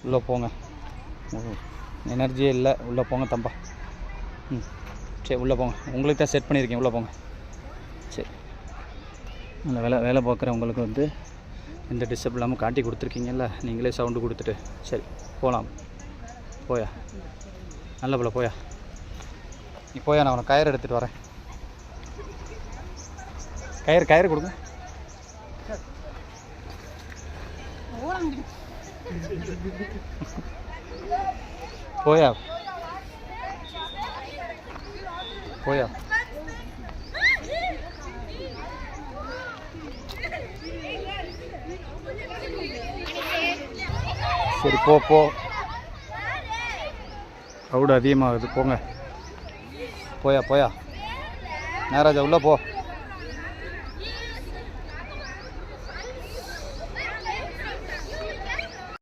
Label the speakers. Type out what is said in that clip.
Speaker 1: உள்ளே போங்க. எனர்ஜியே இல்லை, உள்ளே போங்க தம்பா. சரி உள்ளே போங்க. உங்களுக்கு தான் செட் பண்ணியிருக்கேன், உள்ளே போங்க. சரி, அந்த வேலை பார்க்குறவங்களுக்கு வந்து எந்த டிஸ்டர்ப் இல்லாமல் காட்டி கொடுத்துருக்கீங்கல்ல, நீங்களே சவுண்டு கொடுத்துட்டு. சரி போகலாம். போயா, நல்ல பிள்ளை போயா. நீ போயா, நான் உனக்கு கயிறு எடுத்துகிட்டு வரேன். கயிறு கொடுங்க. போயா போயா. சரி போ. க்ரௌடு அதிகமாகுது, போங்க. போயா. நேராஜா உள்ளே போ.